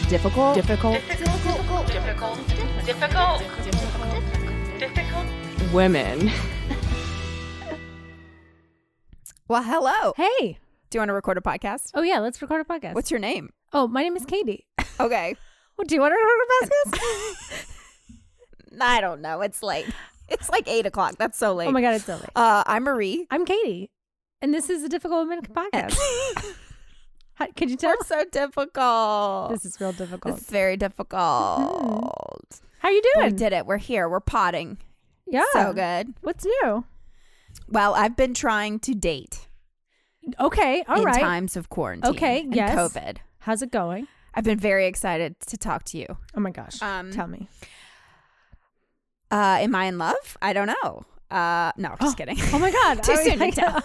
Difficult. Women. Well, hello. Hey. Do you want to record a podcast? Oh, yeah. Let's record a podcast. What's your name? Oh, my name is Katy. Okay. Well, do you want to record a podcast? I don't know. It's late. It's like 8 o'clock. That's so late. Oh, my God. It's so late. I'm Marie. I'm Katy. And this is a Difficult Women podcast. Could you tell? We're so difficult. This is real difficult. It's very difficult. How you But doing? we did it. We're here. We're potting. Yeah. So good. What's new? Well, I've been trying to date. Okay. All right. In times of quarantine. Okay. And Yes. COVID. How's it going? I've been very excited to talk to you. Oh, my gosh. Tell me. Am I in love? I don't know. No, just kidding. Oh, my God. Too soon to tell.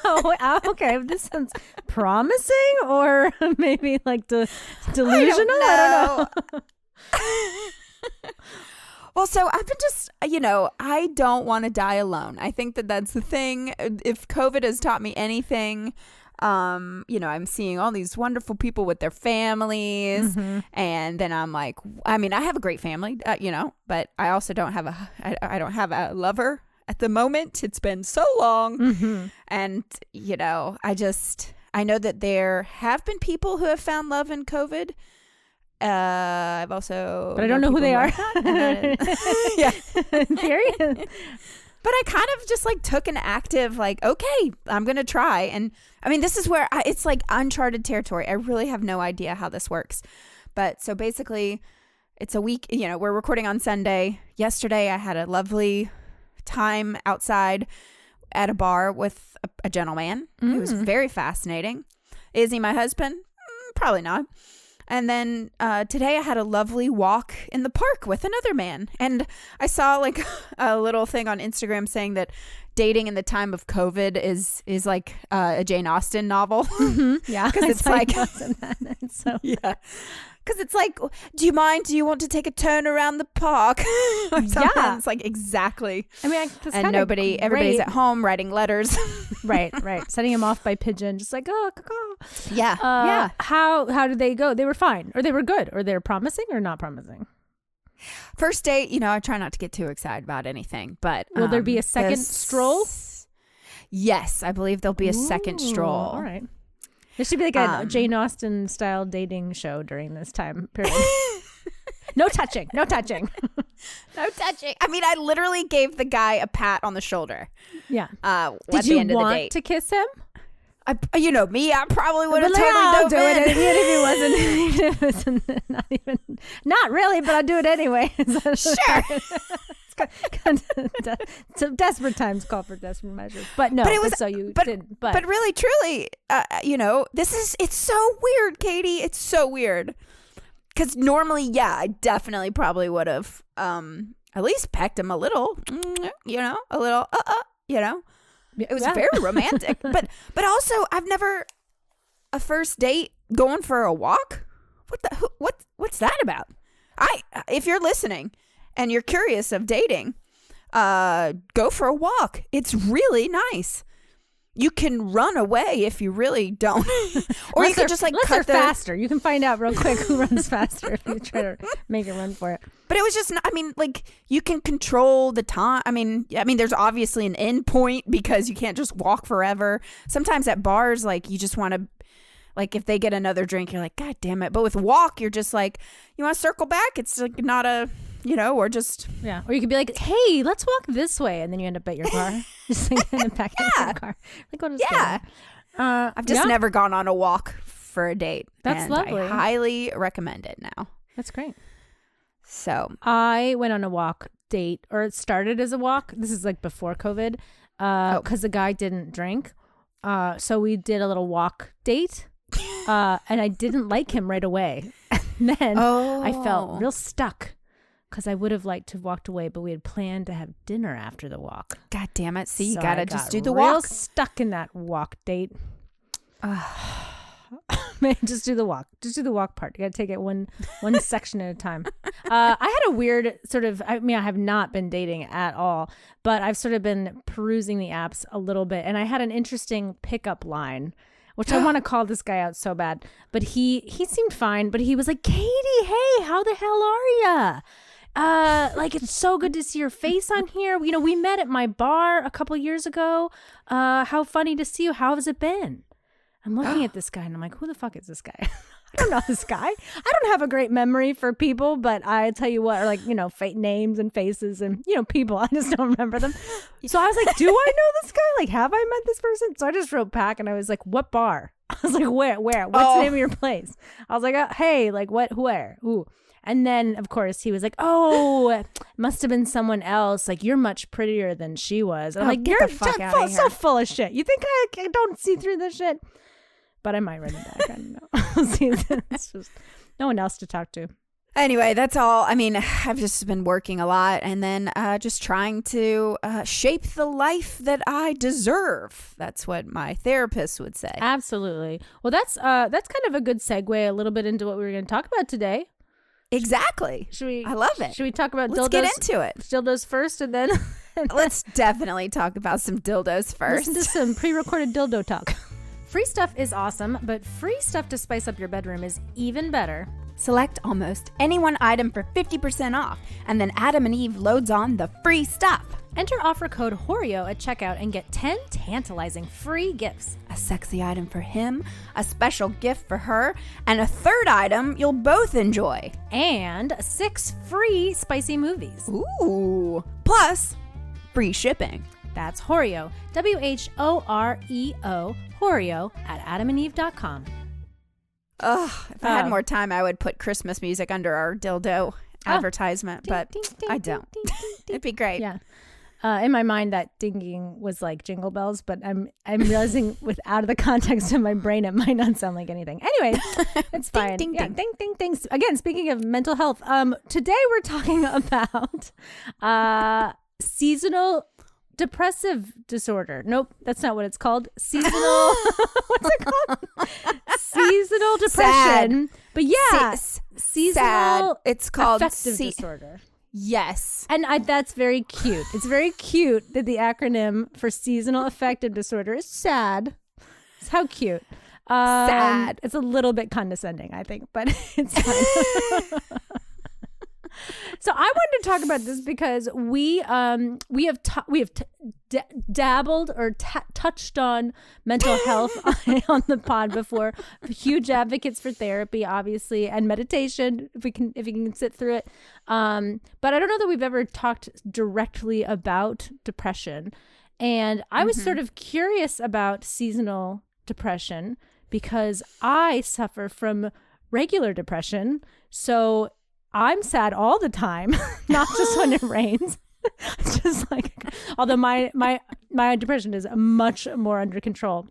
Okay. This sounds promising or maybe like delusional. I don't know. Well, so I've been just, I don't want to die alone. I think that that's the thing. If COVID has taught me anything, I'm seeing all these wonderful people with their families. Mm-hmm. And then I'm like, I have a great family, but I also don't have I don't have a lover at the moment. It's been so long. Mm-hmm. And, I know that there have been people who have found love in COVID. I've also, but I don't know who they are. Yeah, In theory. but I kind of just like took an active, okay, I'm gonna try. And this is where it's like uncharted territory. I really have no idea how this works. But so basically, it's a week. We're recording on Sunday. Yesterday, I had a lovely time outside at a bar with a gentleman. It was very fascinating. Is he my husband? Probably not. And then today I had a lovely walk in the park with another man. And I saw like a little thing on Instagram saying that dating in the time of COVID is like a Jane Austen novel. Mm-hmm. Yeah. Because it's like, so yeah. Because it's like, do you mind? Do you want to take a turn around the park? Or something. Yeah. It's like exactly. That's and everybody's at home writing letters. Right. Sending him off by pigeon, just like, oh, caw. Yeah. Yeah. How did they go? They were fine, or they were good, or they were promising, or not promising. First date, I try not to get too excited about anything, but will there be a second stroll? Yes, I believe there'll be a second stroll. All right. There should be like a Jane Austen style dating show during this time period. No touching. No touching. I literally gave the guy a pat on the shoulder. Yeah. Did you want to kiss him? Me, I probably would have totally dove in. Even if it wasn't not really, but I'll do it anyway. Sure. So desperate times call for desperate measures. But no, but really, truly, it's so weird, Katy. It's so weird. Because normally, yeah, I definitely probably would have at least pecked him a little, a little, It was very romantic. But also, I've never, a first date going for a walk? What's that about? If you're listening and you're curious of dating, go for a walk. It's really nice. You can run away if you really don't. Or you could just unless they're faster. You can find out real quick who runs faster if you try to make it run for it. But it was just, you can control the time. There's obviously an end point because you can't just walk forever. Sometimes at bars, you just want to, if they get another drink, you're like, God damn it. But with walk, you're just like, you want to circle back? It's like not a, or just. Yeah. Or you could be like, hey, let's walk this way. And then you end up at your car. Just in the back of your car. I've just never gone on a walk for a date. That's lovely. I highly recommend it now. That's great. So I went on a walk date, or it started as a walk. This is like before COVID, because the guy didn't drink. So we did a little walk date, and I didn't like him right away. And then I felt real stuck because I would have liked to have walked away, but we had planned to have dinner after the walk. God damn it. See, you gotta just do the real walk. Stuck in that walk date. Man, just do the walk. Just do the walk part. You got to take it one section at a time. I had a weird sort of, I have not been dating at all, but I've sort of been perusing the apps a little bit. And I had an interesting pickup line. which I want to call this guy out so bad. But he seemed fine. But he was like, Katie, hey, how the hell are ya? Like, it's so good to see your face on here. You know, we met at my bar a couple years ago. How funny to see you. How has it been? I'm looking at this guy and I'm like, who the fuck is this guy? I don't know this guy. I don't have a great memory for people, but I tell you what, like, you know, names and faces and, you know, people, I just don't remember them. So I was like, do I know this guy? Like, have I met this person? So I just wrote back and I was like, what bar? I was like, where? What's the name of your place? I was like, hey, like, what, where? Ooh. And then, of course, he was like, oh, it must have been someone else. Like, you're much prettier than she was. And I'm like, you're so full of shit. You think I don't see through this shit? But I might run it back. I don't know. See, it's just no one else to talk to. Anyway, that's all. I mean, I've just been working a lot and then just trying to shape the life that I deserve. That's what my therapist would say. Absolutely. Well, that's kind of a good segue a little bit into what we were going to talk about today. Exactly. I love it. Should we talk about Let's dildos? get into it. Dildos first and then... Let's definitely talk about some dildos first. Listen to some pre-recorded dildo talk. Free stuff is awesome, but free stuff to spice up your bedroom is even better. Select almost any one item for 50% off, and then Adam and Eve loads on the free stuff. Enter offer code HORIO at checkout and get 10 tantalizing free gifts. A sexy item for him, a special gift for her, and a third item you'll both enjoy. And 6 free spicy movies. Ooh. Plus, free shipping. That's HORIO, WHOREO, HORIO at adamandeve.com. Ugh, if I had more time, I would put Christmas music under our dildo advertisement, but I don't. It'd be great. Yeah. In my mind, that dinging was like Jingle Bells, but I'm realizing out of the context of my brain, it might not sound like anything. Anyway, it's fine. Ding, yeah, ding. ding, ding, ding. Again, speaking of mental health, today we're talking about seasonal depressive disorder. Nope, that's not what it's called. Seasonal. What's it called? Seasonal depression. Sad. But yeah, Seasonal. Sad. It's called affective disorder. Yes. And that's very cute. It's very cute that the acronym for seasonal affective disorder is SAD. It's how cute. Sad. It's a little bit condescending, I think, but it's fine. So I wanted to talk about this because we have dabbled or touched on mental health on the pod before. Huge advocates for therapy, obviously, and meditation if you can sit through it. But I don't know that we've ever talked directly about depression. And I was sort of curious about seasonal depression because I suffer from regular depression. So I'm sad all the time, not just when it rains. It's just like, although my depression is much more under control,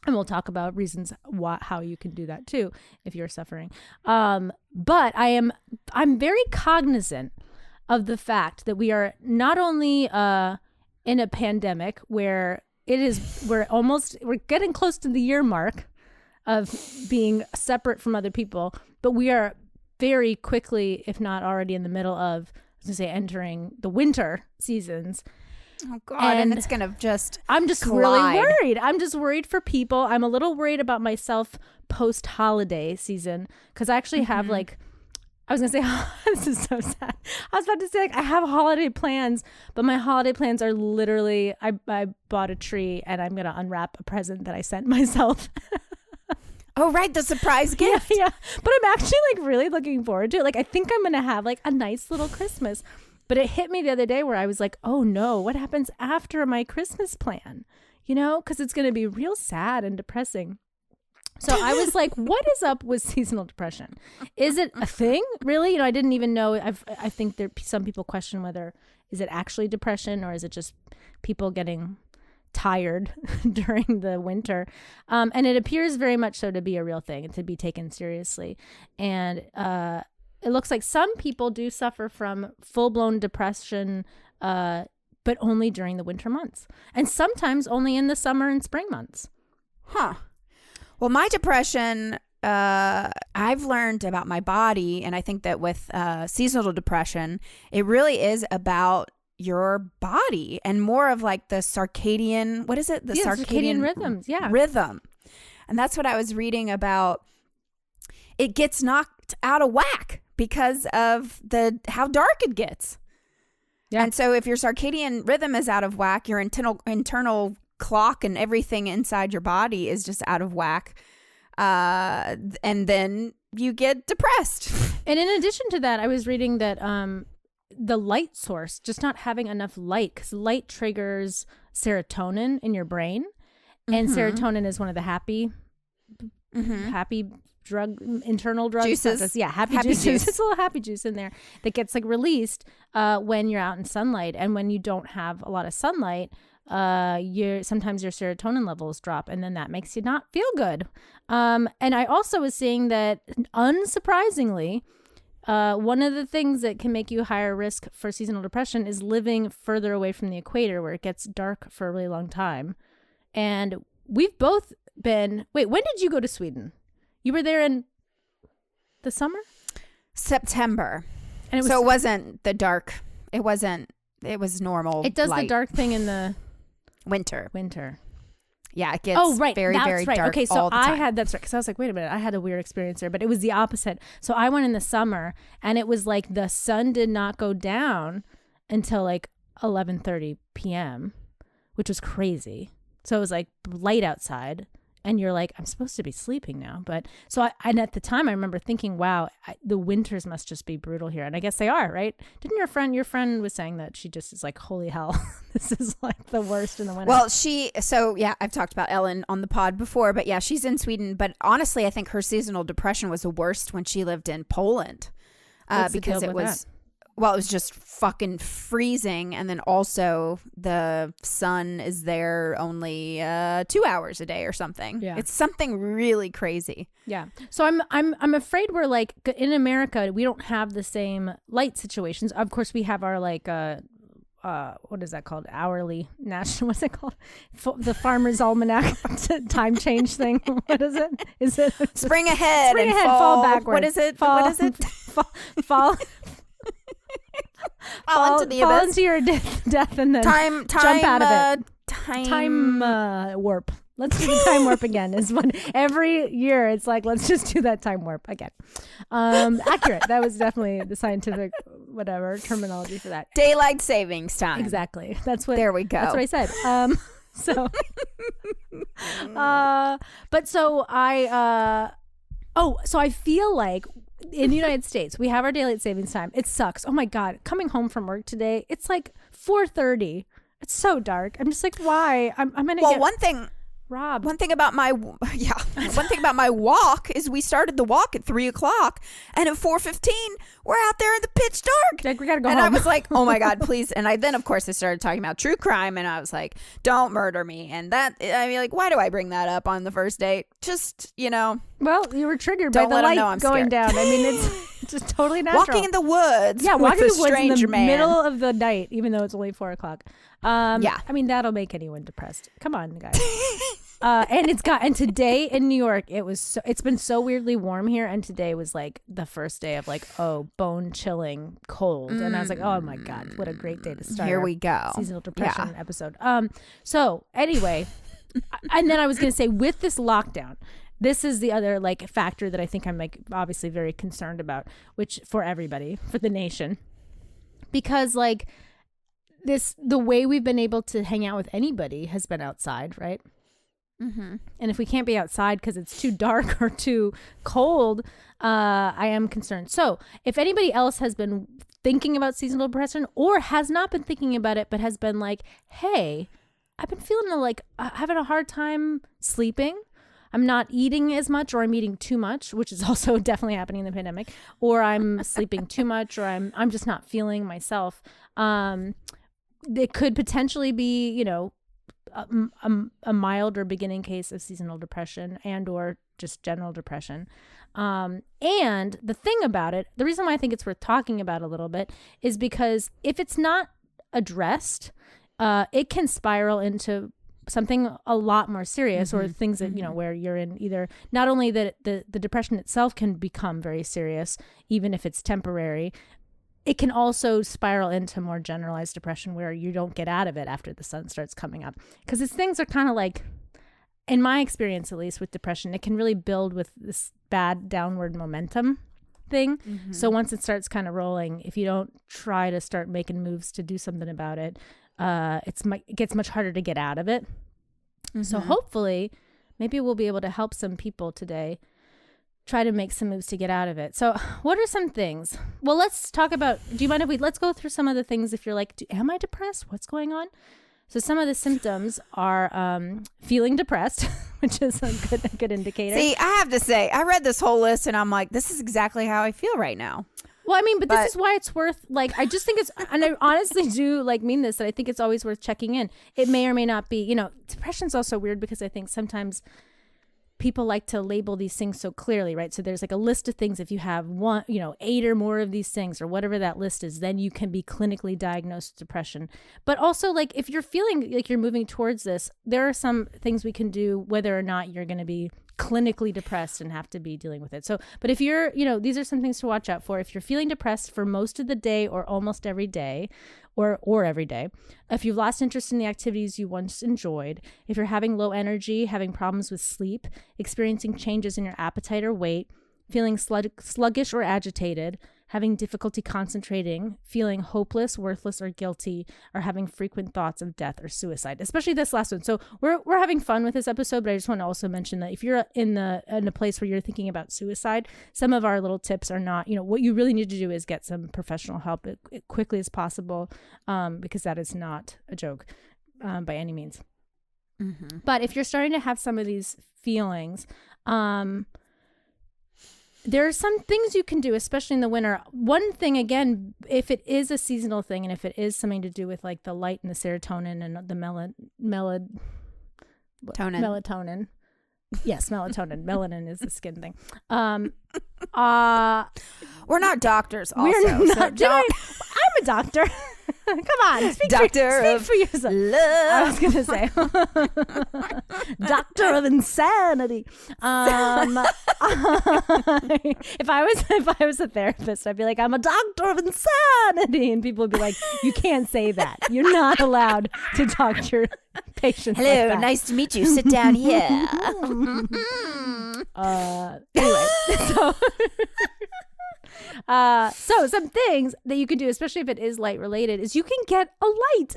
and we'll talk about reasons how you can do that too if you're suffering. But I'm very cognizant of the fact that we are not only in a pandemic where we're getting close to the year mark of being separate from other people, but we are very quickly, if not already in the middle of, entering the winter seasons. Oh God, and it's going to just I'm just collide. Really worried. I'm just worried for people. I'm a little worried about myself post-holiday season because I actually have I was going to say, this is so sad. I was about to say, I have holiday plans, but my holiday plans are literally, I bought a tree and I'm going to unwrap a present that I sent myself. Oh, right. The surprise gift. Yeah. But I'm actually really looking forward to it. I think I'm going to have a nice little Christmas. But it hit me the other day where I was like, oh no, what happens after my Christmas plan? Because it's going to be real sad and depressing. So I was like, what is up with seasonal depression? Is it a thing? Really? I didn't even know. I think some people question whether is it actually depression or is it just people getting tired during the winter. And it appears very much so to be a real thing and to be taken seriously. And it looks like some people do suffer from full-blown depression, but only during the winter months. And sometimes only in the summer and spring months. Huh. Well, my depression, I've learned about my body, and I think that with seasonal depression, it really is about your body and more of the circadian, what is it? The circadian rhythms. Yeah. Rhythm. And that's what I was reading about. It gets knocked out of whack because of how dark it gets. Yeah. And so if your circadian rhythm is out of whack, your internal clock and everything inside your body is just out of whack. And then you get depressed. And in addition to that, I was reading that the light source, just not having enough light, because light triggers serotonin in your brain. And serotonin is one of the happy internal drugs. Juices. Happy juices. It's a little happy juice in there that gets like released when you're out in sunlight. And when you don't have a lot of sunlight, sometimes your serotonin levels drop, and then that makes you not feel good. And I also was seeing that, unsurprisingly, one of the things that can make you higher risk for seasonal depression is living further away from the equator, where it gets dark for a really long time. And we've both been... Wait, when did you go to Sweden? You were there in the summer? September. And it wasn't the dark. It was normal. It does light. the dark thing in the... Winter. Yeah, it gets very, that's very right. dark. Okay, so all the time. that's right. Because I was like, wait a minute, I had a weird experience there, but it was the opposite. So I went in the summer, and it was like the sun did not go down until like 11:30 p.m., which was crazy. So it was like light outside, and you're like, I'm supposed to be sleeping now. But so and at the time, I remember thinking, wow, the winters must just be brutal here. And I guess they are, right? Didn't your friend was saying that she just is like, holy hell, this is like the worst in the winter. Well, I've talked about Ellen on the pod before, but yeah, she's in Sweden. But honestly, I think her seasonal depression was the worst when she lived in Poland because it was... Well, it was just fucking freezing. And then also the sun is there only 2 hours a day or something. Yeah. It's something really crazy. Yeah. So I'm afraid we're like, in America, we don't have the same light situations. Of course, we have our like, what is that called? Hourly national, what's it called? The Farmer's Almanac time change thing. What is it? Is it spring ahead and fall backwards? What is it? Fall into the abyss. Fall into your death and then jump out of it. Time warp. Let's do the time warp again. Is when every year it's like, let's just do that time warp again. Accurate. That was definitely the scientific terminology for that. Daylight savings time. Exactly. That's what. There we go. That's what I said. So I feel like in the United States, we have our daylight savings time. It sucks. Oh my God. Coming home from work today, it's like 4:30. It's so dark. I'm just like, why? I'm going to get... One thing about my walk is we started the walk at 3:00, and at 4:15 we're out there in the pitch dark. Like, we gotta go and home. I was like, oh my God, please. And then of course I started talking about true crime, and I was like, don't murder me. And why do I bring that up on the first date? Just, well, you were triggered by the light going down. I mean, it's just totally natural. Walking in the woods. Yeah, walking in the woods in the man. middle of the night, even though it's only 4:00. Yeah, I mean, that'll make anyone depressed. Come on, guys. And today in New York, it's been so weirdly warm here, and today was like the first day of like, bone chilling cold, and I was like, oh my God, what a great day to start. Here we go. Seasonal depression episode. So anyway, and then I was gonna say, with this lockdown, this is the other like factor that I think I'm like obviously very concerned about, which for everybody, for the nation, because like the way we've been able to hang out with anybody has been outside, right? Mm-hmm. And if we can't be outside because it's too dark or too cold, I am concerned. So if anybody else has been thinking about seasonal depression or has not been thinking about it, but has been like, hey, I've been feeling like having a hard time sleeping. I'm not eating as much, or I'm eating too much, which is also definitely happening in the pandemic, or I'm sleeping too much, or I'm just not feeling myself. It could potentially be, a mild or beginning case of seasonal depression and or just general depression. And the thing about it, the reason why I think it's worth talking about a little bit is because if it's not addressed, it can spiral into something a lot more serious, or things that, where you're in either not only that the depression itself can become very serious, even if it's temporary, it can also spiral into more generalized depression where you don't get out of it after the sun starts coming up. Because these things are kind of like, in my experience, at least with depression, it can really build with this bad downward momentum thing. So once it starts kind of rolling, if you don't try to start making moves to do something about it, it gets much harder to get out of it. So hopefully maybe we'll be able to help some people today try to make some moves to get out of it. So what are some things? Well, let's talk about, do you mind if let's go through some of the things if you're like, am I depressed? What's going on? So some of the symptoms are feeling depressed, which is a good indicator. See, I have to say, I read this whole list and I'm like, this is exactly how I feel right now. Well, I mean, but this is why it's worth, like, I just think it's, and I honestly do like mean this, that I think it's always worth checking in. It may or may not be, depression's also weird because I think sometimes people like to label these things so clearly, right? So there's like a list of things. If you have 8 or more of these things or whatever that list is, then you can be clinically diagnosed with depression. But also, like, if you're feeling like you're moving towards this, there are some things we can do whether or not you're going to be clinically depressed and have to be dealing with it. So, but if you're, these are some things to watch out for. If you're feeling depressed for most of the day or almost every day, or every day, if you've lost interest in the activities you once enjoyed, if you're having low energy, having problems with sleep, experiencing changes in your appetite or weight, feeling sluggish or agitated, having difficulty concentrating, feeling hopeless, worthless, or guilty, or having frequent thoughts of death or suicide, especially this last one. So we're having fun with this episode, but I just want to also mention that if you're in a place where you're thinking about suicide, some of our little tips are not, what you really need to do is get some professional help as quickly as possible, because that is not a joke by any means. But if you're starting to have some of these feelings, there are some things you can do, especially in the winter. One thing, again, if it is a seasonal thing and if it is something to do with like the light and the serotonin and the melatonin. Yes, melatonin. Melanin is the skin thing. We're not doctors also. We're not, I'm a doctor. Come on, speak for yourself. Love. I was gonna say, doctor of insanity. If I was a therapist, I'd be like, I'm a doctor of insanity, and people would be like, you can't say that. You're not allowed to talk to your patients. Hello, like that. nice to meet you. Sit down here. Anyway, so some things that you can do, especially if it is light related, is you can get a light.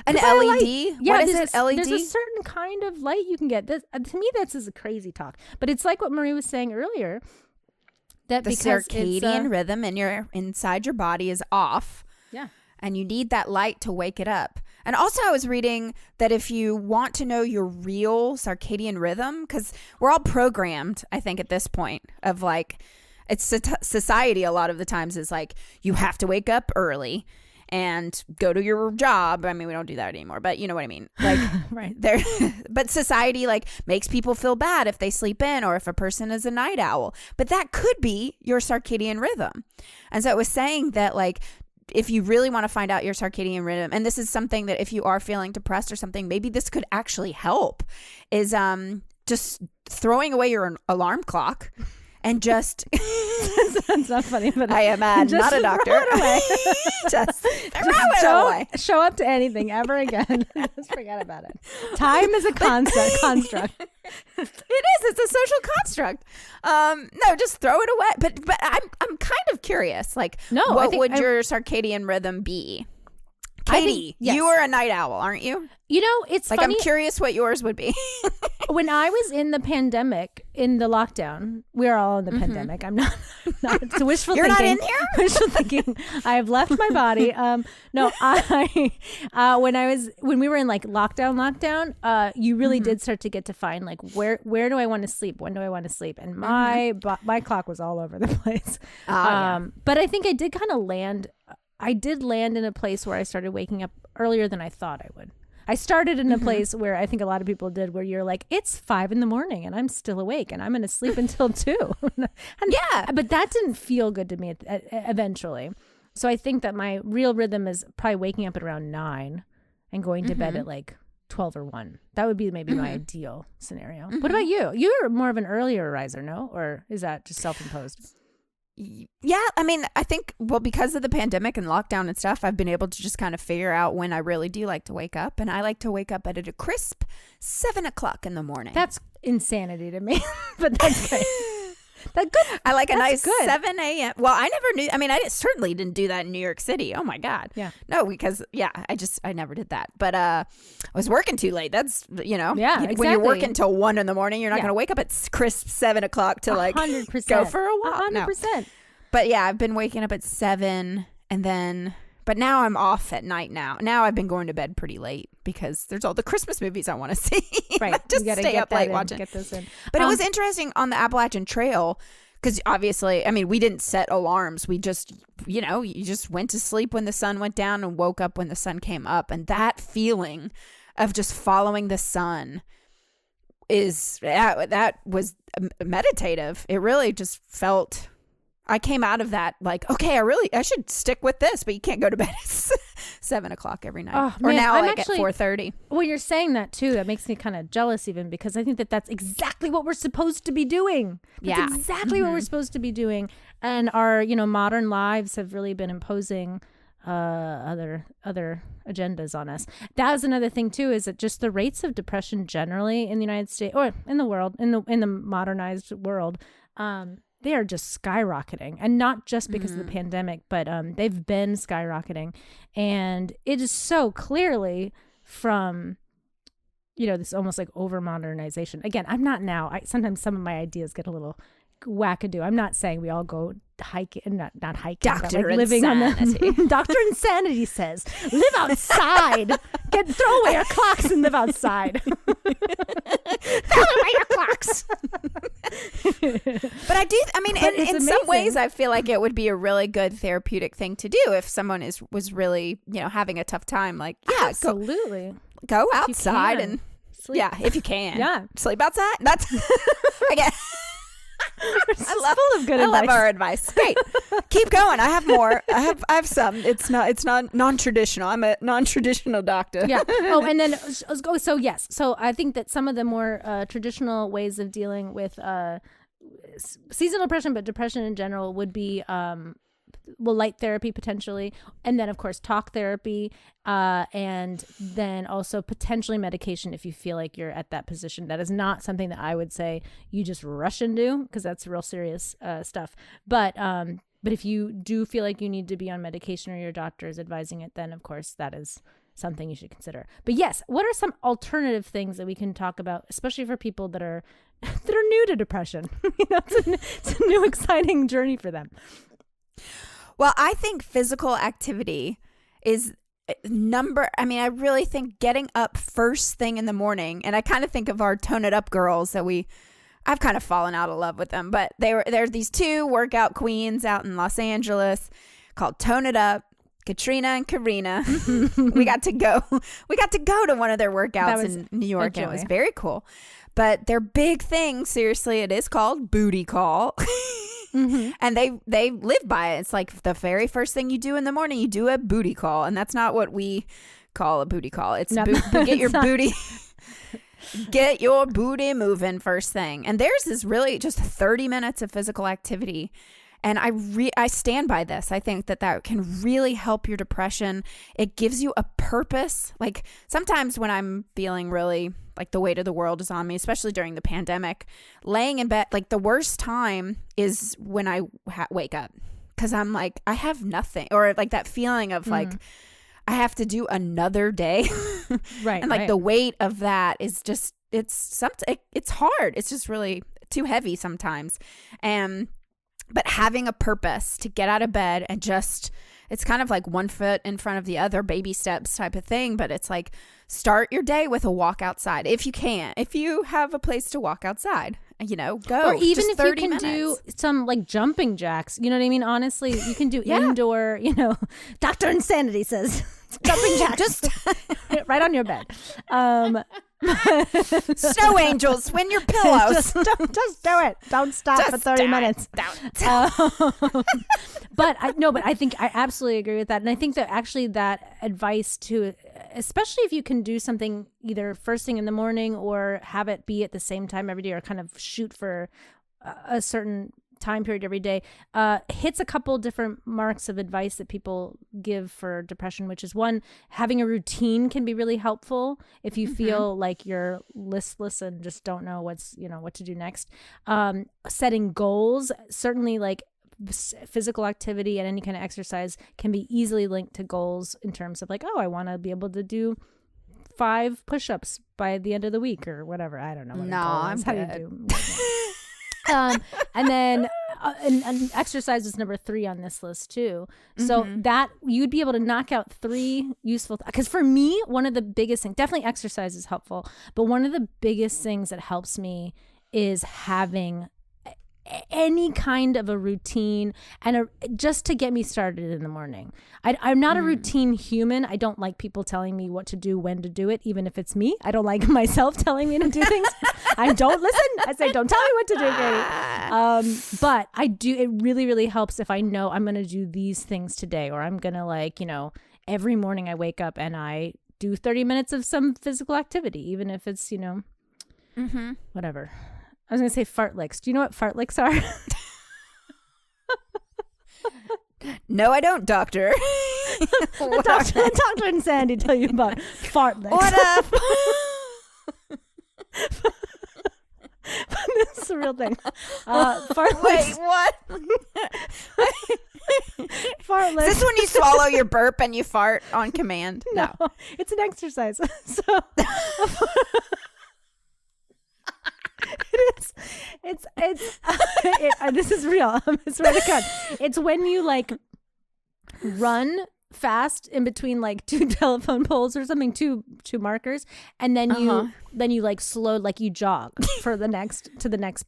An LED? Yeah, what is it? LED? There's a certain kind of light you can get. This, to me, this is a crazy talk. But it's like what Marie was saying earlier. That the circadian rhythm inside your body is off. Yeah. And you need that light to wake it up. And also I was reading that if you want to know your real circadian rhythm, because we're all programmed, I think, at this point of like, it's society a lot of the times is like, you have to wake up early and go to your job. I mean, we don't do that anymore, but you know what I mean? Like, right. But society like makes people feel bad if they sleep in or if a person is a night owl. But that could be your circadian rhythm. And so it was saying that like, if you really want to find out your circadian rhythm, and this is something that if you are feeling depressed or something, maybe this could actually help, is just throwing away your alarm clock and just That's not funny, but I am not a doctor. Throw it away. just throw it away. Show up to anything ever again. Just forget about it. Time is a construct. It is. It's a social construct. No, just throw it away. But I'm kind of curious. Like, what would your circadian rhythm be? Katie, yes. You are a night owl, aren't you? It's like, funny. I'm curious what yours would be. When I was in the pandemic, in the lockdown, we're all in the pandemic. I'm not it's wishful You're thinking. You're not in here? Wishful thinking. I have left my body. No, when we were in like lockdown, you really did start to get to find like, where do I want to sleep? When do I want to sleep? And my clock was all over the place. But I think I did kind of land in a place where I started waking up earlier than I thought I would. I started in a place where I think a lot of people did, where you're like, it's 5 a.m. and I'm still awake and I'm going to sleep until 2. But that didn't feel good to me eventually. So I think that my real rhythm is probably waking up at around 9 and going to bed at like 12 or 1. That would be maybe my ideal scenario. What about you? You're more of an earlier riser, no? Or is that just self-imposed? Yeah, I mean, I think, well, because of the pandemic and lockdown and stuff, I've been able to just kind of figure out when I really do like to wake up. And I like to wake up at a crisp 7 o'clock in the morning. That's insanity to me, but that's great. That's good. I like a nice good. 7 a.m. Well, I never knew. I mean, certainly didn't do that in New York City. Oh my God. Yeah. No, because I never did that. But I was working too late. That's, Yeah, when you're exactly. working till 1 in the morning, you're not going to wake up at crisp 7 o'clock to like 100%. go for a walk. 100%. No. But yeah, I've been waking up at 7 and then, but now I'm off at night now. Now I've been going to bed pretty late because there's all the Christmas movies I want to see. Right. Just You gotta stay get up that late in, watching. Get this in. But it was interesting on the Appalachian Trail because obviously, I mean, we didn't set alarms. We just, you just went to sleep when the sun went down and woke up when the sun came up. And that feeling of just following the sun that was meditative. It really just felt, I came out of that like, okay, I should stick with this, but you can't go to bed at 7 o'clock every night. Oh, or man, now I'm like actually, at 4:30. Well, you're saying that too. That makes me kind of jealous even because I think that's exactly what we're supposed to be doing. That's exactly what we're supposed to be doing. And our, modern lives have really been imposing other agendas on us. That was another thing too, is that just the rates of depression generally in the United States or in the world, in the modernized world, they are just skyrocketing, and not just because of the pandemic, but they've been skyrocketing, and it is so clearly from this almost like over modernization. Again, I'm not now. Sometimes some of my ideas get a little wackadoo. I'm not saying we all go hiking, not hiking, but like living Insanity. on the Dr. Insanity says, live outside. Throw away your clocks and live outside. Throw away your clocks. But I mean, in some ways, I feel like it would be a really good therapeutic thing to do if someone was really, having a tough time. Like, yeah, absolutely. Go outside and sleep. Yeah, if you can. Yeah. Sleep outside. That's, again. I love our advice. Great. Keep going. I have more. I have some. It's not non-traditional. I'm a non-traditional doctor. Yeah. Oh, and then so yes. So I think that some of the more traditional ways of dealing with seasonal depression, but depression in general, would be light therapy potentially, and then of course talk therapy, and then also potentially medication if you feel like you're at that position. That is not something that I would say you just rush and do, because that's real serious stuff. But if you do feel like you need to be on medication or your doctor is advising it, then of course that is something you should consider. But yes, what are some alternative things that we can talk about, especially for people that are new to depression? It's a new exciting journey for them. Well, I think physical activity is I really think getting up first thing in the morning, and I kind of think of our Tone It Up girls that I've kind of fallen out of love with them, but they're these two workout queens out in Los Angeles called Tone It Up, Katrina and Karina. we got to go to one of their workouts in New York, and it was very cool. But their big thing, seriously, it is called booty call. Mm-hmm. And they live by it. It's like the very first thing you do in the morning, you do a booty call, and that's not what we call a booty call. It's get your booty, get your booty moving first thing. And theirs is really just 30 minutes of physical activity. And I stand by this. I think that can really help your depression. It gives you a purpose. Like sometimes when I'm feeling really like the weight of the world is on me, especially during the pandemic, laying in bed, like the worst time is when I wake up, because I'm like, I have nothing, or like that feeling of like, I have to do another day. Right. And like the weight of that is just, it's hard. It's just really too heavy sometimes. But having a purpose to get out of bed and just, it's kind of like one foot in front of the other, baby steps type of thing. But it's like, start your day with a walk outside. If you can, if you have a place to walk outside, go. Or even just if you 30 can minutes. do some like jumping jacks, you know what I mean? Honestly, you can do indoor, Dr. Insanity says jumping jacks just right on your bed. Snow angels, win your pillows. just do it. Don't stop for 30 minutes. But I think I absolutely agree with that. And I think that actually that advice too, especially if you can do something either first thing in the morning or have it be at the same time every day, or kind of shoot for a certain time period every day, hits a couple different marks of advice that people give for depression, which is one, having a routine can be really helpful if you feel like you're listless and just don't know what to do next. Setting goals, certainly like physical activity and any kind of exercise can be easily linked to goals in terms of like, oh, I want to be able to do 5 push-ups by the end of the week or whatever. I don't know what I'm how good. do you do. And then and exercise is number 3 on this list too. So that you'd be able to knock out 3 useful, because for me, one of the biggest things, definitely exercise is helpful, but one of the biggest things that helps me is having any kind of a routine and just to get me started in the morning. I'm not a routine human. I don't like people telling me what to do, when to do it, even if it's me. I don't like myself telling me to do things. I don't listen. I say, don't tell me what to do, Katy. But I do. It really, really helps if I know I'm going to do these things today, or I'm going to every morning I wake up and I do 30 minutes of some physical activity, even if it's, whatever. I was going to say fartleks. Do you know what fartleks are? No, I don't, doctor. the doctor and Sandy tell you about fartleks. What up? This is a real thing. Fartleks. Wait, what? Fartleks. Is this when you swallow your burp and you fart on command? No. It's an exercise. So... this is real. I swear to God. It's when you like run fast in between like 2 telephone poles or something, two markers, and then you like slow, like you jog to the next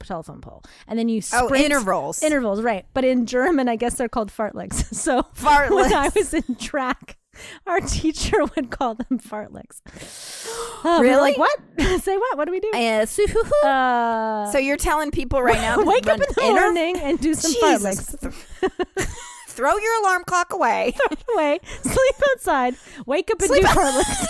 telephone pole, and then you sprint. Intervals, right? But in German, I guess they're called fartleks. So fartleks. When I was in track, our teacher would call them fartleks. Really? We're like, what? Say what? What do we do? So you're telling people right now to wake up in the morning and do some fartleks. Throw your alarm clock away. Throw it away. Sleep outside. Wake up and do fartleks.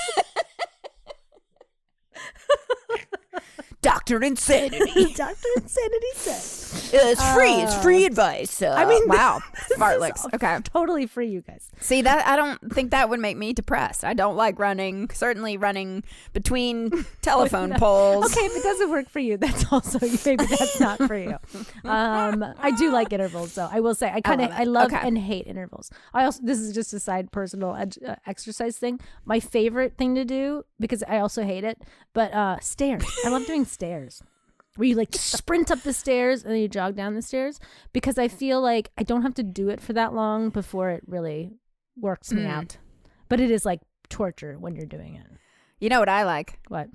Dr. Insanity. Dr. Insanity says. It's free. It's free advice. Wow. Fartleks. Okay. Totally free, you guys. See, that I don't think that would make me depressed. I don't like running. Certainly running between telephone poles. Okay, if it doesn't work for you, that's also, maybe that's not for you. I do like intervals, though. I will say, I love and hate intervals. This is just a side personal exercise thing. My favorite thing to do, because I also hate it, but stairs. I love doing stairs, where you like sprint up the stairs and then you jog down the stairs, because I feel like I don't have to do it for that long before it really works me out. But it is like torture when you're doing it. You know what I like? What?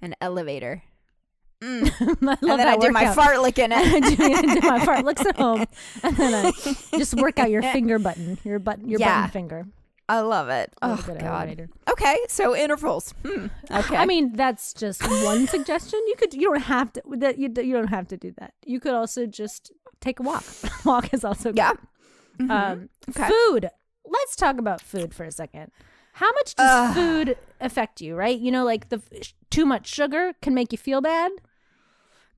An elevator. I love and then that I do my workout. fartlek in it. I do my fartleks at home, and then I just work out your finger button, your button finger. I love it. Oh God. Elevator. Okay, so intervals. Okay. I mean, that's just one suggestion. You don't have to. You don't have to do that. You could also just take a walk. Walk is also good. Yeah. Okay. Food. Let's talk about food for a second. How much does food affect you? Right? Like too much sugar can make you feel bad.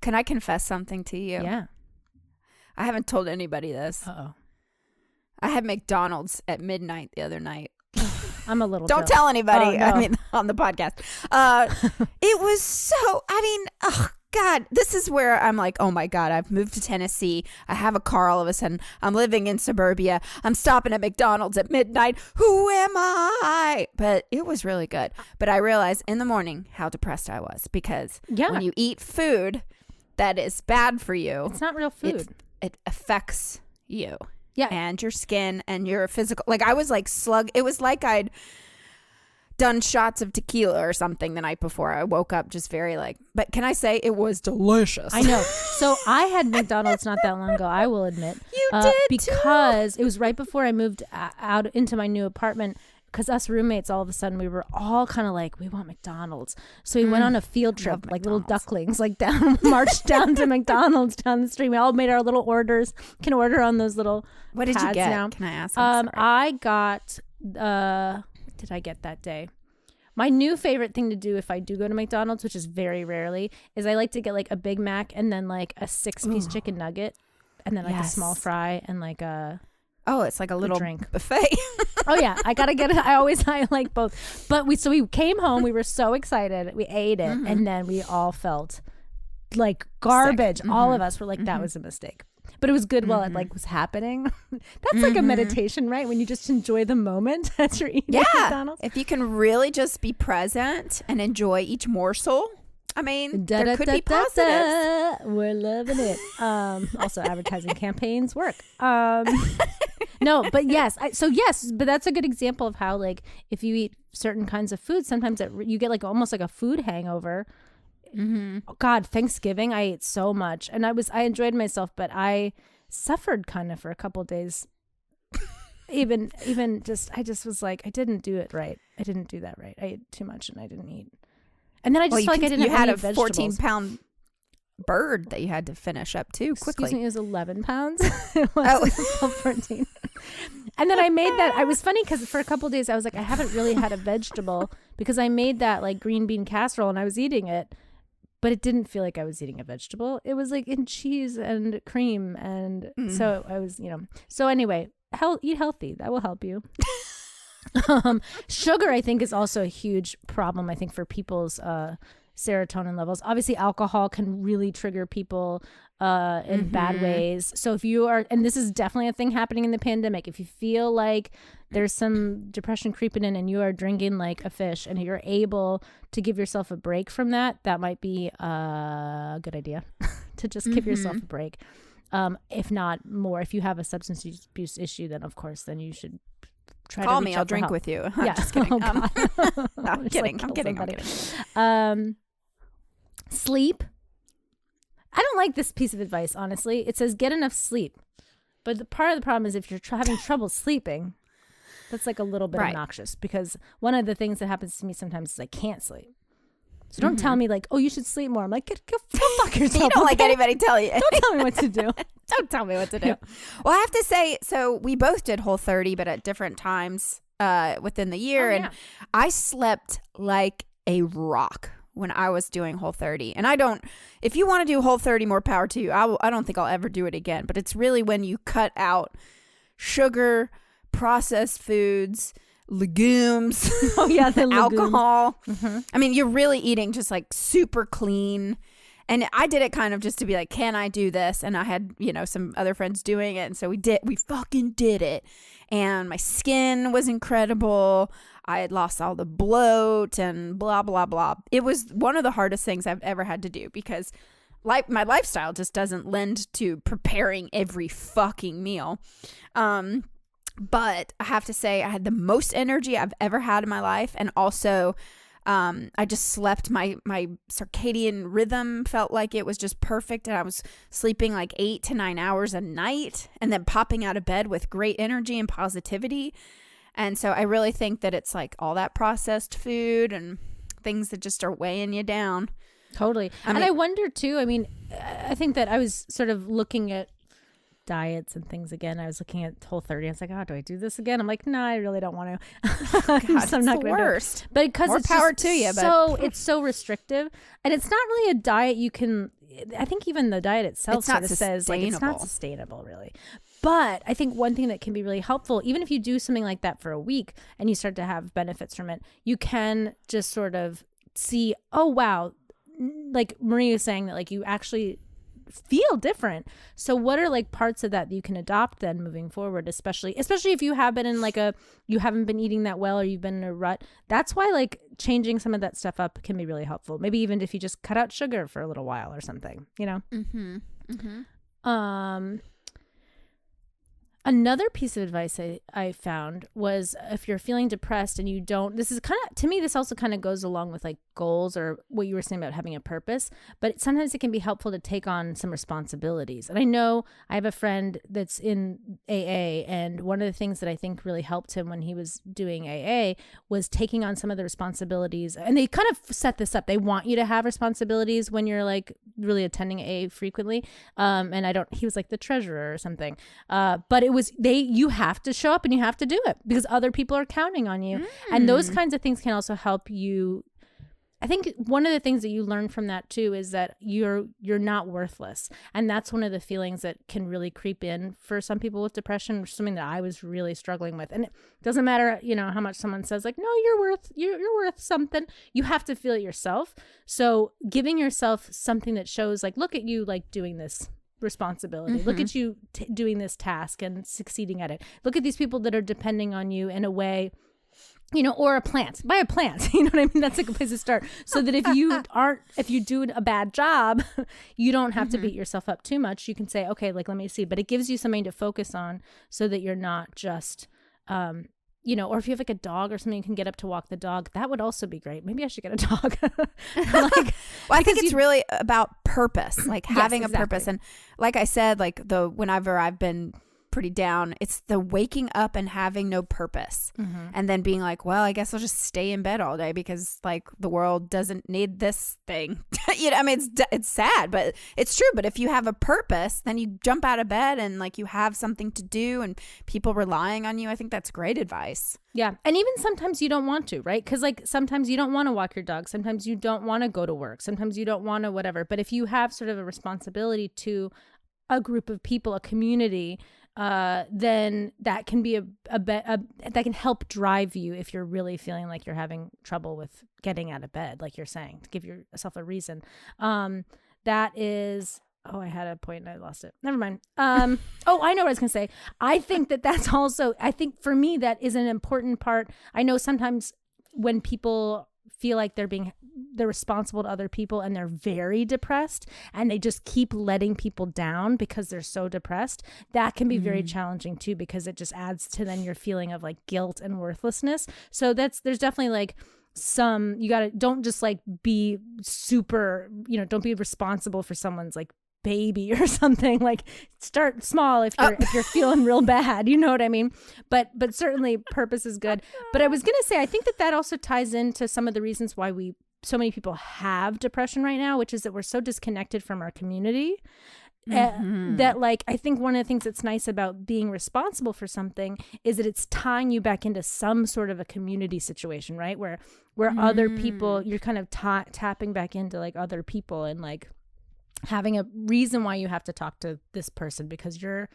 Can I confess something to you? Yeah. I haven't told anybody this. Uh-oh. I had McDonald's at midnight the other night. I'm a little Don't tell anybody. Oh, no. I mean, on the podcast. It was so, oh God, this is where I'm like, oh my God, I've moved to Tennessee. I have a car all of a sudden. I'm living in suburbia. I'm stopping at McDonald's at midnight. Who am I? But it was really good. But I realized in the morning how depressed I was, because when you eat food that is bad for you, it's not real food. It affects you. Yeah. And your skin and your physical. Like I was like it was like I'd done shots of tequila or something the night before. I woke up just very but can I say it was delicious? I know. So I had McDonald's not that long ago, I will admit. You did because it was right before I moved out into my new apartment. Because us roommates, all of a sudden, we were all kind of like, we want McDonald's. So we went on a field trip, like little ducklings, marched down to McDonald's down the street. We all made our little orders. Can order on those little What did you get? Now. Can I ask? I got, what did I get that day? My new favorite thing to do if I do go to McDonald's, which is very rarely, is I like to get like a Big Mac and then like a 6-piece chicken nugget. and then like a Yes. small fry and like a Oh, it's like a little drink. buffet. Oh yeah, I gotta get it. I like both. But we came home. We were so excited. We ate it, and then we all felt like garbage. All of us were like, that was a mistake. But it was good while it like was happening. That's like a meditation, right? When you just enjoy the moment as you're eating McDonald's. If you can really just be present and enjoy each morsel. I mean, there could be positives. We're loving it. Also, advertising campaigns work. No, but yes. But that's a good example of how, like, if you eat certain kinds of food, sometimes you get like almost like a food hangover. Oh, God, Thanksgiving, I ate so much, and I enjoyed myself, but I suffered kind of for a couple of days. I just was like, I didn't do it right. I didn't do that right. I ate too much, and I didn't eat. And then I just felt like I didn't have any vegetables. You had a 14-pound bird that you had to finish up too quickly. Excuse me, it was 11 pounds. It was 14. And then I made that. I was funny because for a couple of days I was like, I haven't really had a vegetable because I made that like green bean casserole and I was eating it, but it didn't feel like I was eating a vegetable. It was like in cheese and cream, and so I was, So anyway, eat healthy. That will help you. Sugar, I think, is also a huge problem, I think, for people's serotonin levels. Obviously, alcohol can really trigger people in bad ways. So if you are, and this is definitely a thing happening in the pandemic, if you feel like there's some depression creeping in and you are drinking like a fish and you're able to give yourself a break from that, that might be a good idea to just give yourself a break. If not more, if you have a substance abuse issue, then of course, then you should try Call to me. I'll drink with you. Yeah, just kidding. Oh, I'm kidding. I'm kidding. Sleep. I don't like this piece of advice, honestly. It says get enough sleep, but the part of the problem is if you're having trouble sleeping, that's like a little bit obnoxious, because one of the things that happens to me sometimes is I can't sleep. So don't tell me like, oh, you should sleep more. I'm like, go fuck yourself. You don't like anybody tell you. Don't tell me what to do. Don't tell me what to do. Well, I have to say, so we both did Whole30, but at different times within the year. And I slept like a rock when I was doing Whole30. And if you want to do Whole30, more power to you. I don't think I'll ever do it again. But it's really when you cut out sugar, processed foods, legumes, the alcohol. I mean, you're really eating just like super clean. And I did it kind of just to be like, can I do this? And I had, some other friends doing it. And so we fucking did it. And my skin was incredible. I had lost all the bloat and blah, blah, blah. It was one of the hardest things I've ever had to do because my lifestyle just doesn't lend to preparing every fucking meal. But I have to say I had the most energy I've ever had in my life. And also I just slept. My circadian rhythm felt like it was just perfect. And I was sleeping like 8 to 9 hours a night and then popping out of bed with great energy and positivity. And so I really think that it's like all that processed food and things that just are weighing you down. Totally. And I wonder too, I think that I was sort of looking at diets and things again. I was looking at Whole30. I was like, oh, do I do this again? I'm like, no, I really don't want to. God, so I'm not going to do it. But because more it's power just to you, it's so restrictive, and it's not really a diet you can. I think even the diet itself sort of says like it's not sustainable, really. But I think one thing that can be really helpful, even if you do something like that for a week and you start to have benefits from it, you can just sort of see, oh wow, like Marie was saying that like you actually feel different. So what are like parts of that you can adopt then moving forward, especially if you have been in you haven't been eating that well or you've been in a rut. That's why like changing some of that stuff up can be really helpful. Maybe even if you just cut out sugar for a little while or something, Another piece of advice I found was if you're feeling depressed and you don't, this is kind of, to me, this also kind of goes along with like goals or what you were saying about having a purpose, but sometimes it can be helpful to take on some responsibilities. And I know I have a friend that's in AA, and one of the things that I think really helped him when he was doing AA was taking on some of the responsibilities. And they kind of set this up. They want you to have responsibilities when you're like really attending AA frequently. And he was like the treasurer or something. But you have to show up and you have to do it because other people are counting on you. And those kinds of things can also help you I think one of the things that you learn from that too is that you're not worthless. And that's one of the feelings that can really creep in for some people with depression, which is something that I was really struggling with. And it doesn't matter, how much someone says like, no, you're worth something. You have to feel it yourself. So giving yourself something that shows like, look at you like doing this responsibility. Look at you doing this task and succeeding at it. Look at these people that are depending on you in a way, or a plant. Buy a plant. You know what I mean? That's a good place to start. So that if you do a bad job, you don't have to beat yourself up too much. You can say, okay, like, let me see. But it gives you something to focus on so that you're not just, or if you have like a dog or something, you can get up to walk the dog. That would also be great. Maybe I should get a dog. I think it's really about purpose, like having a purpose. And like I said, like whenever I've been pretty down, it's the waking up and having no purpose and then being like, well, I guess I'll just stay in bed all day because like the world doesn't need this thing. I mean, it's sad, but it's true. But if you have a purpose, then you jump out of bed and like you have something to do and people relying on you. I think that's great advice. Yeah. And even sometimes you don't want to, right? Because like sometimes you don't want to walk your dog. Sometimes you don't want to go to work. Sometimes you don't want to whatever. But if you have sort of a responsibility to a group of people, a community, then that can be that can help drive you if you're really feeling like you're having trouble with getting out of bed, like you're saying, to give yourself a reason. That is, I had a point and I lost it. Never mind. I know what I was going to say. I think that's also, I think for me, that is an important part. I know sometimes when people feel like they're responsible to other people and they're very depressed and they just keep letting people down because they're so depressed, that can be very challenging too, because it just adds to then your feeling of like guilt and worthlessness. So there's definitely like don't just like be super, don't be responsible for someone's like baby or something. Like start small if you're feeling real bad, you know what I mean? But certainly purpose is good. But I was gonna say, I think that also ties into some of the reasons why so many people have depression right now, which is that we're so disconnected from our community. That like, I think one of the things that's nice about being responsible for something is that it's tying you back into some sort of a community situation, right? Where other people, you're kind of tapping back into like other people and like having a reason why you have to talk to this person because you're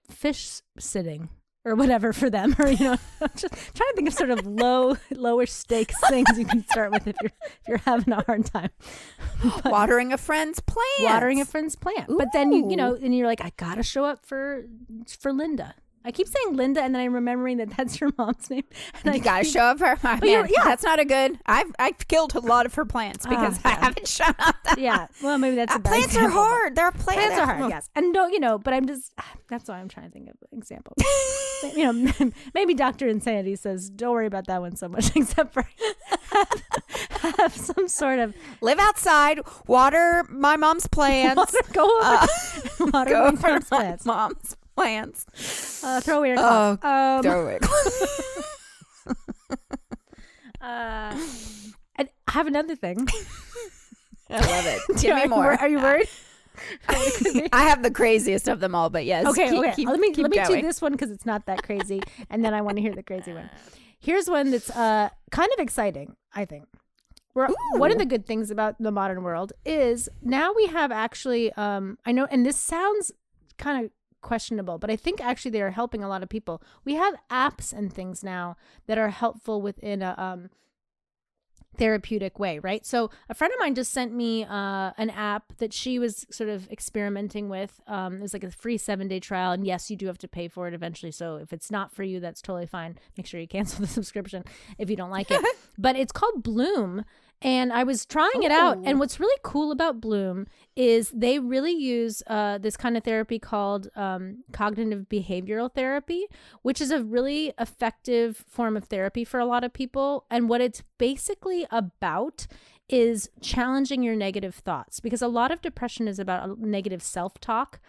fish sitting or whatever for them, or I'm just trying to think of sort of lower stakes things you can start with if you're having a hard time. Watering a friend's plant. Ooh. But then and you're like, I gotta show up for Linda. I keep saying Linda, and then I'm remembering that that's your mom's name. And you gotta show up for her. Man, that's not a good. I've killed a lot of her plants because I haven't shown up. Yeah, well, maybe that's a bad plants example, are hard. Plants are hard. Yes, and but I'm just. That's why I'm trying to think of an example. Maybe Dr. Insanity says, don't worry about that one so much, except for have some sort of live outside, water my mom's plants, water my mom's plants. Throw away your clock. Throw away. I have another thing. I love it. Give me more. Are you worried? I have the craziest of them all, but yes. Okay. Let me do this one because it's not that crazy, and then I want to hear the crazy one. Here's one that's kind of exciting, I think. One of the good things about the modern world is now we have actually, I know, and this sounds kind of questionable, but I think actually they are helping a lot of people. We have apps and things now that are helpful within a therapeutic way, right? So a friend of mine just sent me an app that she was sort of experimenting with. It was like a free 7-day trial, and yes, you do have to pay for it eventually. So if it's not for you, that's totally fine. Make sure you cancel the subscription if you don't like it. But it's called Bloom. And I was trying it out. And what's really cool about Bloom is they really use this kind of therapy called cognitive behavioral therapy, which is a really effective form of therapy for a lot of people. And what it's basically about is challenging your negative thoughts, because a lot of depression is about negative self-talk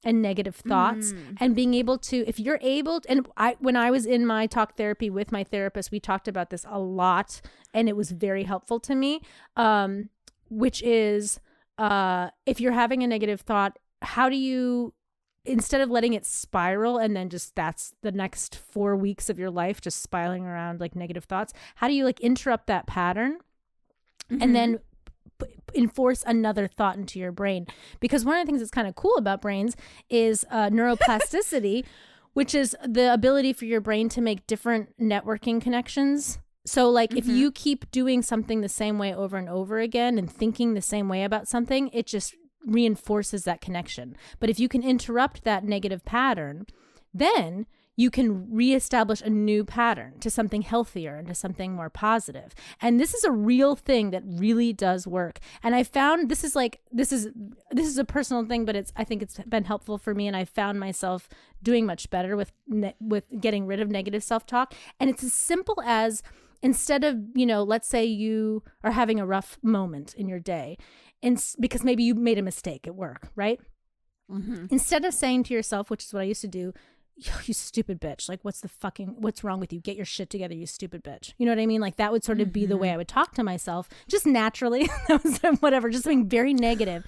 and negative thoughts, and being able to, if you're able to, and when I was in my talk therapy with my therapist, we talked about this a lot, and it was very helpful to me, which is if you're having a negative thought, how do you, instead of letting it spiral and then just that's the next 4 weeks of your life just spiraling around like negative thoughts, how do you like interrupt that pattern and then enforce another thought into your brain. Because one of the things that's kind of cool about brains is neuroplasticity, which is the ability for your brain to make different networking connections. So like if you keep doing something the same way over and over again and thinking the same way about something, it just reinforces that connection. But if you can interrupt that negative pattern, then you can reestablish a new pattern to something healthier and to something more positive. And this is a real thing that really does work. And I found this is a personal thing, but I think it's been helpful for me. And I found myself doing much better with getting rid of negative self-talk. And it's as simple as, instead of, let's say you are having a rough moment in your day, and because maybe you made a mistake at work, right? Instead of saying to yourself, which is what I used to do, you stupid bitch, like what's wrong with you? Get your shit together, you stupid bitch. You know what I mean? Like that would sort of be the way I would talk to myself, just naturally. That was whatever, just being very negative.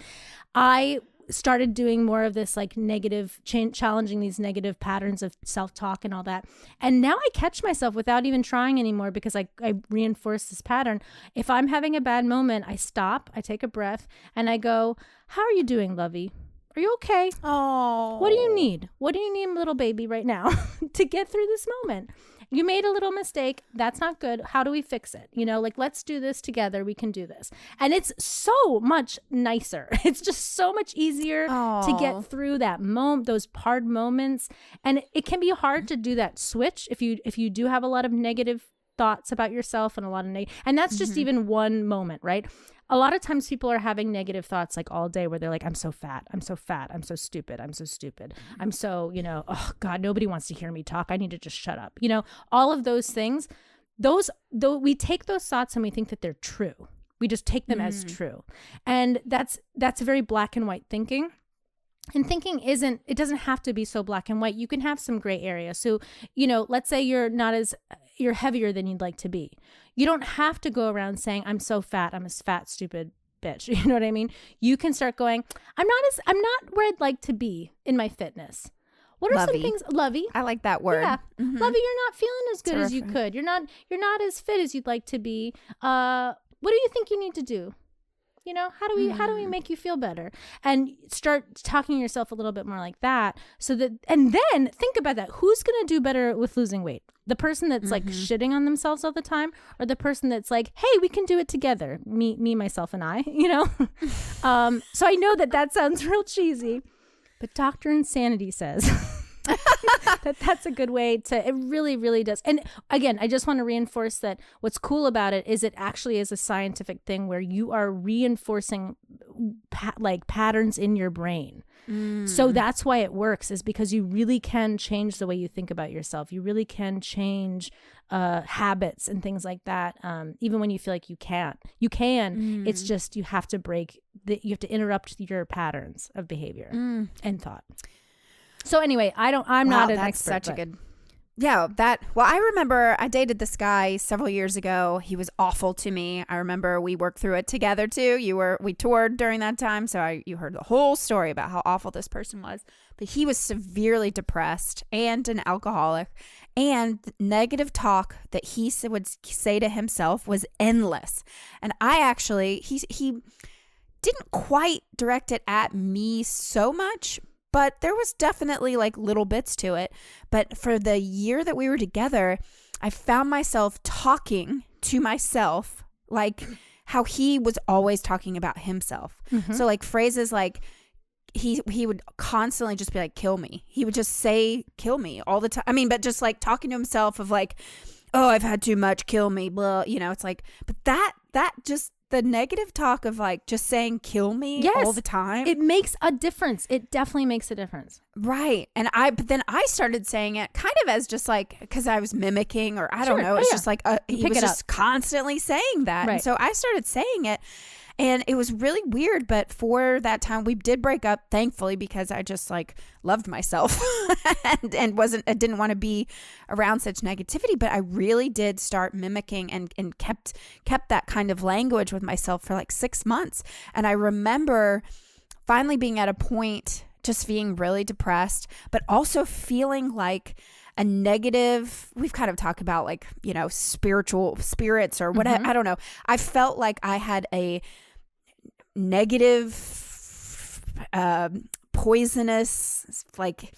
I started doing more of this like negative, challenging these negative patterns of self-talk and all that. And now I catch myself without even trying anymore, because I reinforce this pattern. If I'm having a bad moment, I stop, I take a breath, and I go, how are you doing, lovey? Are you okay? Oh, what do you need? What do you need, little baby, right now to get through this moment? You made a little mistake. That's not good. How do we fix it? Like, let's do this together. We can do this. And it's so much nicer. It's just so much easier to get through that moment, those hard moments. And it can be hard to do that switch if you do have a lot of negative thoughts about yourself and a lot of and that's just even one moment, right? A lot of times people are having negative thoughts like all day, where they're like, I'm so fat, I'm so fat, I'm so stupid, I'm so stupid, I'm so, oh God, nobody wants to hear me talk, I need to just shut up. All of those things, we take those thoughts and we think that they're true. We just take them as true. And that's very black and white thinking. And thinking it doesn't have to be so black and white. You can have some gray area. So, let's say you're heavier than you'd like to be. You don't have to go around saying, I'm so fat, I'm a fat, stupid bitch. You know what I mean? You can start going, I'm not where I'd like to be in my fitness. What are some things, lovey? I like that word. Yeah. Lovey, you're not feeling as good as you could. You're not as fit as you'd like to be. What do you think you need to do? How do we make you feel better? And start talking to yourself a little bit more like that, and then think about that. Who's going to do better with losing weight? The person that's like shitting on themselves all the time, or the person that's like, hey, we can do it together. Me, myself, and I, So I know that sounds real cheesy, but Dr. Insanity says that's a good way it really, really does. And again, I just want to reinforce that what's cool about it is it actually is a scientific thing where you are reinforcing patterns in your brain. So that's why it works, is because you really can change the way you think about yourself. You really can change habits and things like that. Even when you feel like you can't, you can. It's just, you have to you have to interrupt your patterns of behavior and thought. So anyway, I'm not an expert. Such a good. Yeah, I remember I dated this guy several years ago. He was awful to me. I remember we worked through it together too. We toured during that time. So you heard the whole story about how awful this person was. But he was severely depressed and an alcoholic, and negative talk that he would say to himself was endless. And he didn't quite direct it at me so much, but there was definitely like little bits to it. But for the year that we were together, I found myself talking to myself like how he was always talking about himself. So like phrases like he would constantly just be like, kill me. He would just say, kill me all the time. I mean, but just like talking to himself of like, oh, I've had too much, kill me, blah. It's like, but that just, the negative talk of like just saying kill me all the time. It makes a difference. It definitely makes a difference. Right. And but then I started saying it kind of as just like, because I was mimicking, or I don't know. It's just like, he was just constantly saying that. Right. And so I started saying it. And it was really weird, but for that time we did break up, thankfully, because I just like loved myself and I didn't want to be around such negativity. But I really did start mimicking and kept that kind of language with myself for like 6 months. And I remember finally being at a point just being really depressed, but also feeling like a negative, we've kind of talked about like, you know, spiritual spirits or whatever. I don't know. I felt like I had a negative, poisonous, like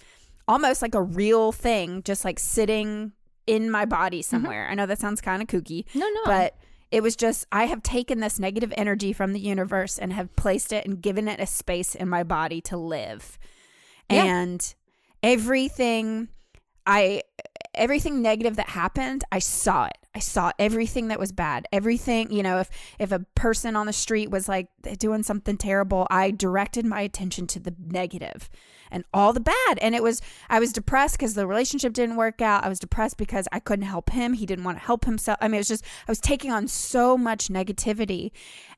almost like a real thing, just like sitting in my body somewhere. I know that sounds kind of kooky. No. But it was just, I have taken this negative energy from the universe and have placed it and given it a space in my body to live. Yeah. And everything negative that happened, I saw it. I saw everything that was bad. Everything, you know, if a person on the street was like doing something terrible, I directed my attention to the negative and all the bad. And I was depressed because the relationship didn't work out. I was depressed because I couldn't help him. He didn't want to help himself. I mean, it was just, I was taking on so much negativity.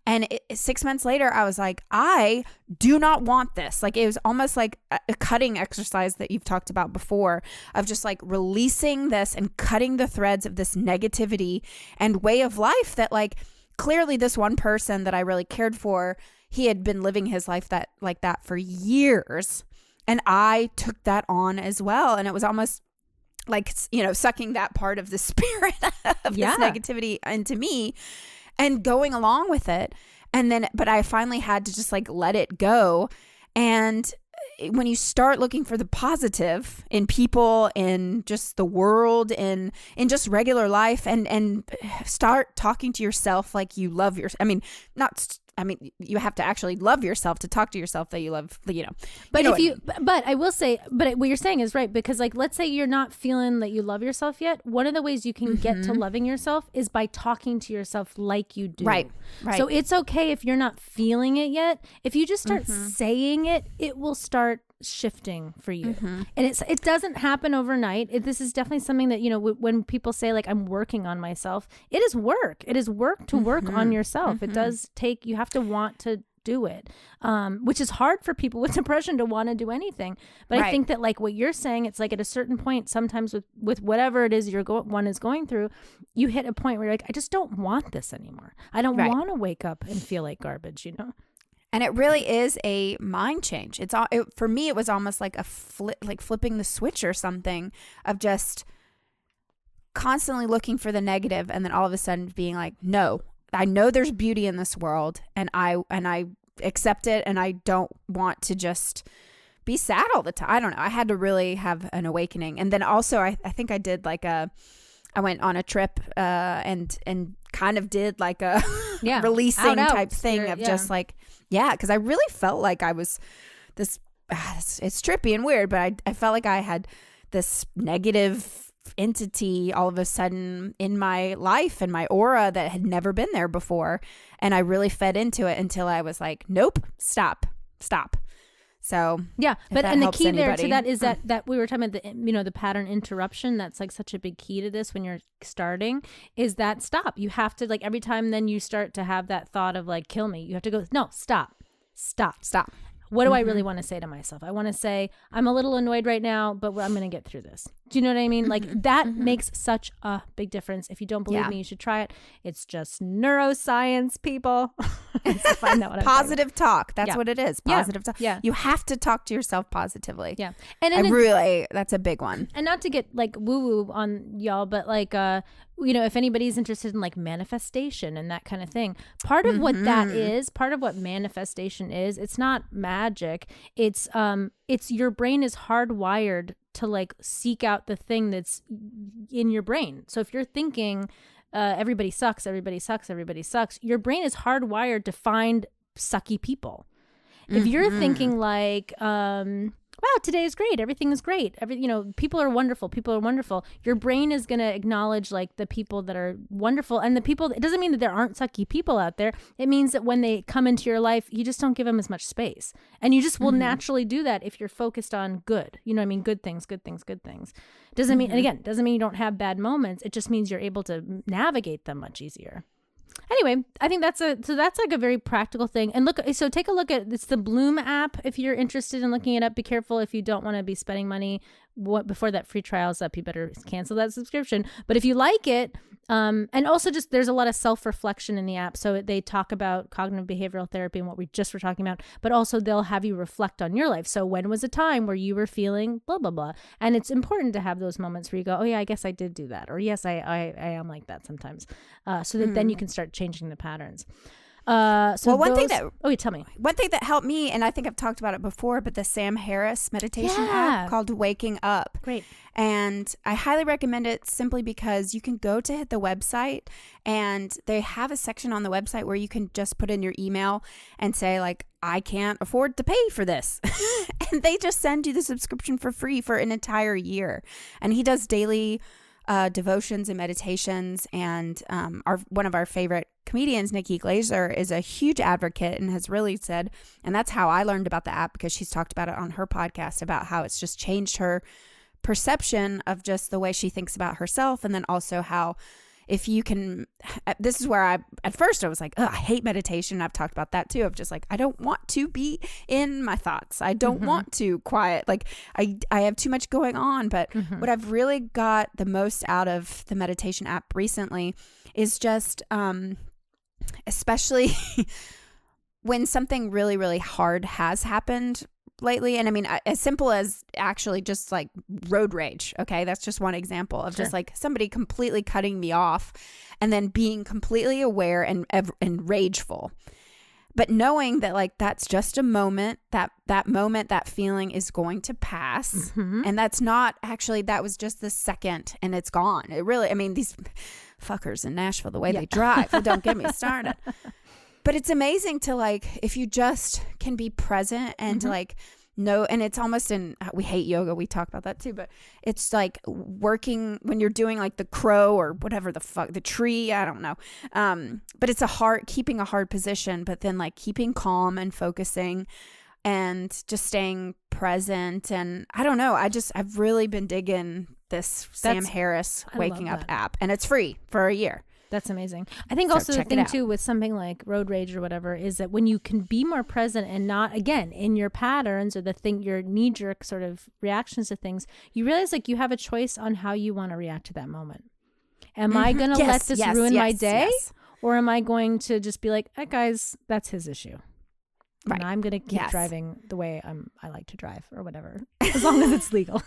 And 6 months later, I was like, I do not want this. Like, it was almost like a cutting exercise that you've talked about before, of just like releasing this and cutting the threads of this negativity and way of life that, like, clearly this one person that I really cared for, he had been living his life like that for years. And I took that on as well. And it was almost like, you know, sucking that part of the spirit of this negativity into me and going along with it. And then, but I finally had to just like let it go. And when you start looking for the positive in people, in just the world, in just regular life, and start talking to yourself like you love yourself. I mean, you have to actually love yourself to talk to yourself that you love, you know. But but I will say, but what you're saying is right, because like, let's say you're not feeling that you love yourself yet. One of the ways you can get to loving yourself is by talking to yourself like you do. Right. So it's okay if you're not feeling it yet. If you just start saying it, it will start shifting for you. And it doesn't happen overnight. This is definitely something that, you know, when people say like, I'm working on myself, it is work. It is work to work on yourself. It does take, you have to want to do it, which is hard for people with depression to want to do anything. But I think that like what you're saying, it's like at a certain point, sometimes with whatever it is one is going through, you hit a point where you're like, I just don't want this anymore. I don't want to wake up and feel like garbage, you know? And it really is a mind change. For me, it was almost like flipping the switch or something, of just constantly looking for the negative, and then all of a sudden being like, no, I know there's beauty in this world, and I accept it, and I don't want to just be sad all the time. I don't know. I had to really have an awakening. And then also I think I did like I went on a trip and kind of did like a releasing type thing of just like, because I really felt like I was this, it's trippy and weird, but I felt like I had this negative entity all of a sudden in my life and my aura that had never been there before. And I really fed into it until I was like, nope, stop. So but and the key there to that is that we were talking about the pattern interruption. That's like such a big key to this when you're starting, is that stop. You have to, like, every time then you start to have that thought of like, kill me, you have to go, no, stop. What do I really want to say to myself? I want to say, I'm a little annoyed right now, but I'm going to get through this. Do you know what I mean? Like, that makes such a big difference. If you don't believe me, you should try it. It's just neuroscience, people. Find out what positive talk. That's what it is. Positive talk. Yeah. You have to talk to yourself positively. Yeah. And that's a big one. And not to get like woo-woo on y'all, but like, if anybody's interested in like manifestation and that kind of thing, part of what that is, part of what manifestation is, it's not magic. It's your brain is hardwired to like seek out the thing that's in your brain. So if you're thinking everybody sucks, your brain is hardwired to find sucky people. If you're thinking like, wow, today is great, everything is great, people are wonderful, your brain is going to acknowledge like the people that are wonderful, and the people, it doesn't mean that there aren't sucky people out there. It means that when they come into your life, you just don't give them as much space, and you just will naturally do that if you're focused on good, good things. Doesn't mean, and again, doesn't mean you don't have bad moments. It just means you're able to navigate them much easier. Anyway, I think that's like a very practical thing. And take a look at, it's the Bloom app. If you're interested in looking it up, be careful if you don't want to be spending money before that free trial's up, you better cancel that subscription. But if you like it, and also just there's a lot of self-reflection in the app. So they talk about cognitive behavioral therapy and what we just were talking about, but also they'll have you reflect on your life. So when was a time where you were feeling blah, blah, blah? And it's important to have those moments where you go, oh yeah, I guess I did do that. Or yes, I am like that sometimes. So that then you can start changing the patterns. Tell me. One thing that helped me, and I think I've talked about it before, but the Sam Harris meditation app called Waking Up. Great. And I highly recommend it simply because you can go to the website and they have a section on the website where you can just put in your email and say like, I can't afford to pay for this. And they just send you the subscription for free for an entire year. And he does daily devotions and meditations, and one of our favorite comedians, Nikki Glaser, is a huge advocate and has really said, and that's how I learned about the app, because she's talked about it on her podcast about how it's just changed her perception of just the way she thinks about herself, and then also how if you can, this is where at first I was like, I hate meditation. I've talked about that too, of just like, I don't want to be in my thoughts. I don't want to quiet. Like I have too much going on. But what I've really got the most out of the meditation app recently is just, especially when something really, really hard has happened lately. And I mean, as simple as actually just like road rage. Okay. That's just one example of just like somebody completely cutting me off and then being completely aware and rageful. But knowing that like, that's just a moment, that moment, that feeling is going to pass. And that's not actually, that was just the second and it's gone. It really, I mean, these fuckers in Nashville, the way they drive, don't get me started. But it's amazing to like, if you just can be present and like know, and it's almost we hate yoga. We talk about that too, but it's like working when you're doing like the crow or whatever the fuck, the tree, I don't know. But it's keeping a hard position, but then like keeping calm and focusing and just staying present. And I don't know, I've really been digging this Sam Harris Waking Up app, and it's free for a year. That's amazing. I think also the thing too with something like road rage or whatever is that when you can be more present and not, again, in your patterns or your knee-jerk sort of reactions to things, you realize like you have a choice on how you want to react to that moment. Am I going to let this ruin my day? Or am I going to just be like, hey guys, that's his issue. Right. And I'm going to keep driving the way I like to drive or whatever, as long as it's legal.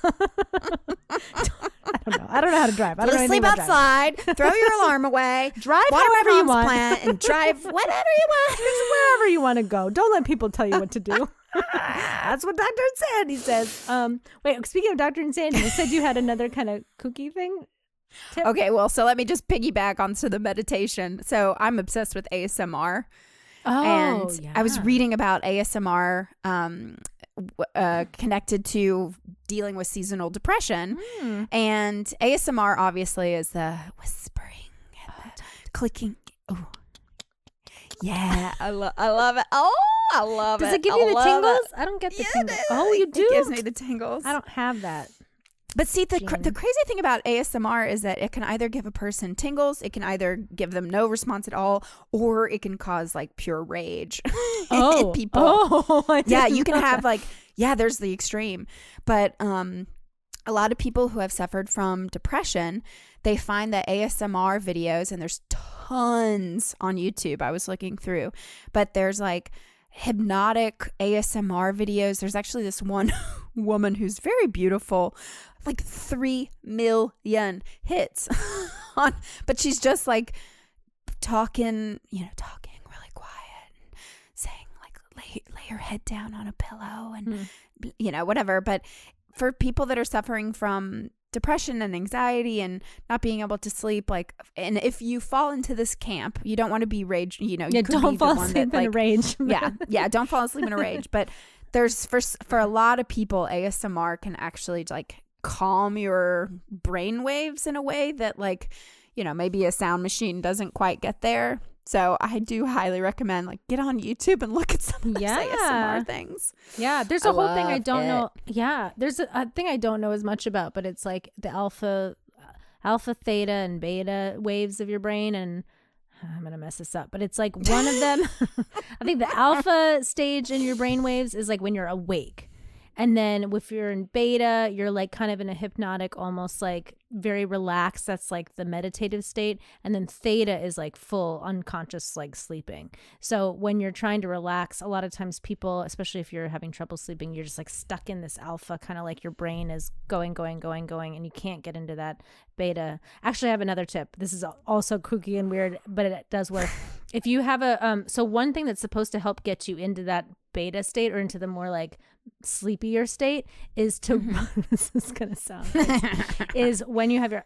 I don't know how to drive. I don't know sleep outside, throw your alarm away, drive however you want, and drive whatever you want, wherever you want to go. Don't let people tell you what to do. That's what Dr. Insandy says. Wait, speaking of Dr. Insandy, you said you had another kind of kooky thing. Tip? Okay, well, so let me just piggyback onto the meditation. So I'm obsessed with ASMR. I was reading about ASMR connected to dealing with seasonal depression. And ASMR obviously is the whispering and the clicking. Oh, yeah, I love it. Oh, I love it. Does it give you the tingles? I don't get the tingles. Oh, you do? It gives me the tingles. I don't have that. But see, the crazy thing about ASMR is that it can either give a person tingles, it can either give them no response at all, or it can cause like pure rage in people. You can have like, there's the extreme. But a lot of people who have suffered from depression, they find that ASMR videos, and there's tons on YouTube, I was looking through, but there's like hypnotic ASMR videos. There's actually this one woman who's very beautiful, like 3 million hits but she's just like talking really quiet and saying like lay your head down on a pillow and whatever. But for people that are suffering from depression and anxiety and not being able to sleep, like, and if you fall into this camp, you don't want to be rage, don't fall asleep in a rage. Don't fall asleep in a rage. But there's for a lot of people, ASMR can actually like calm your brain waves in a way that like, maybe a sound machine doesn't quite get there. So I do highly recommend like get on YouTube and look at some of those ASMR things. Yeah, there's a whole thing I don't know. Yeah, there's a thing I don't know as much about, but it's like the alpha, theta, and beta waves of your brain, and I'm going to mess this up, but it's like one of them. I think the alpha stage in your brain waves is like when you're awake. And then if you're in beta, you're like kind of in a hypnotic, almost like very relaxed. That's like the meditative state. And then theta is like full unconscious, like sleeping. So when you're trying to relax, a lot of times people, especially if you're having trouble sleeping, you're just like stuck in this alpha, kind of like your brain is going, and you can't get into that beta. Actually, I have another tip. This is also kooky and weird, but it does work. If you have so one thing that's supposed to help get you into that beta state or into the more like sleepier state is to this is gonna sound is when you have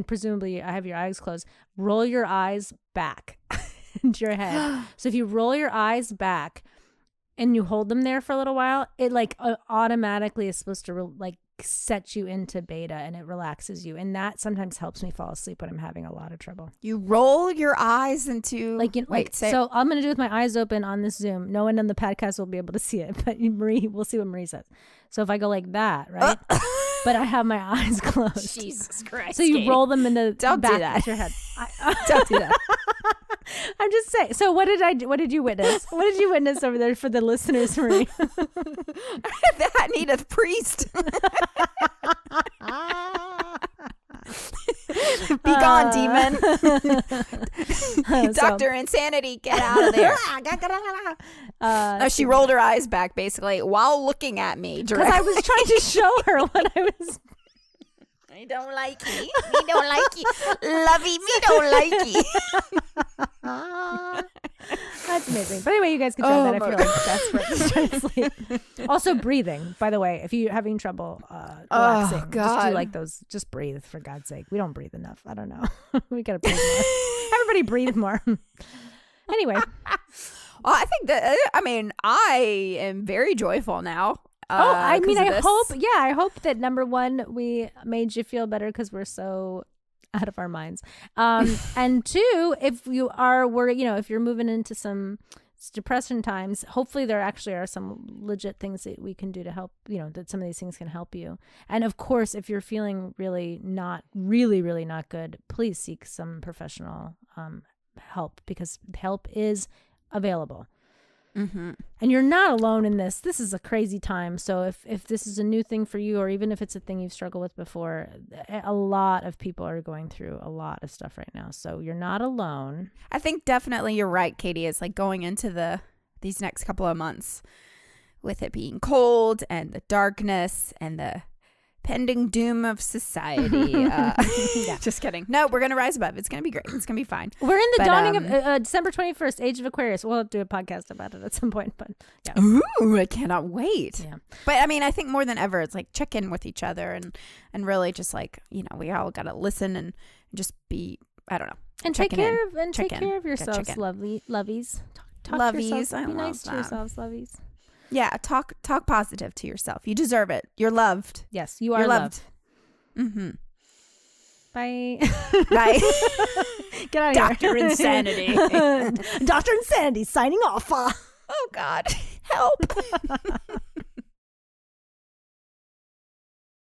presumably I have your eyes closed, roll your eyes back into your head. So if you roll your eyes back and you hold them there for a little while, it like automatically is supposed to like set you into beta, and it relaxes you, and that sometimes helps me fall asleep when I'm having a lot of trouble. You roll your eyes into so I'm gonna do it with my eyes open on this Zoom. No one on the podcast will be able to see it, but Marie, we'll see what Marie says. So if I go like that, right? But I have my eyes closed. Jesus Christ! So you roll them in the Don't back do that. of your head. Don't do that. I'm just saying. So what did you witness? What did you witness over there for the listeners, Marie? That needeth priest. Be gone, demon. Dr. Insanity, get out of there. She rolled her eyes back basically while looking at me because I was trying to show her what I was. I don't like you. Me don't like you. Lovey, me don't like you. That's amazing. But anyway, you guys can try that if you're like desperate to try to sleep. Also breathing, by the way, if you're having trouble relaxing, just do like those. Just breathe, for God's sake. We don't breathe enough. I don't know. We gotta breathe more. Everybody breathe more. Anyway. Well, I think that I am very joyful now. I hope that number one, we made you feel better because we're so out of our minds. And two, if you are worried, if you're moving into some depression times, hopefully there actually are some legit things that we can do to help, that some of these things can help you. And of course, if you're feeling really not good, please seek some professional help, because help is available. Mm-hmm. And you're not alone in this. This is a crazy time. So if this is a new thing for you, or even if it's a thing you've struggled with before, a lot of people are going through a lot of stuff right now. So you're not alone. I think definitely you're right, Katie. It's like going into these next couple of months with it being cold and the darkness and the pending doom of society. Yeah. Just kidding. No, we're going to rise above. It's going to be great. It's going to be fine. We're in the dawning of December 21st, Age of Aquarius. We'll do a podcast about it at some point. But yeah. Ooh, I cannot wait. Yeah. But I think more than ever, it's like check in with each other and really just like, we all got to listen and just be, I don't know. And take care of yourselves, lovies. Talk lovies. To yourself. Be nice to yourselves, lovies. Yeah, talk positive to yourself. You deserve it. You're loved. Yes, you're loved. Mm-hmm. Bye. Bye. Get out of here. Dr. Insanity. Dr. Insanity signing off. Oh, God. Help.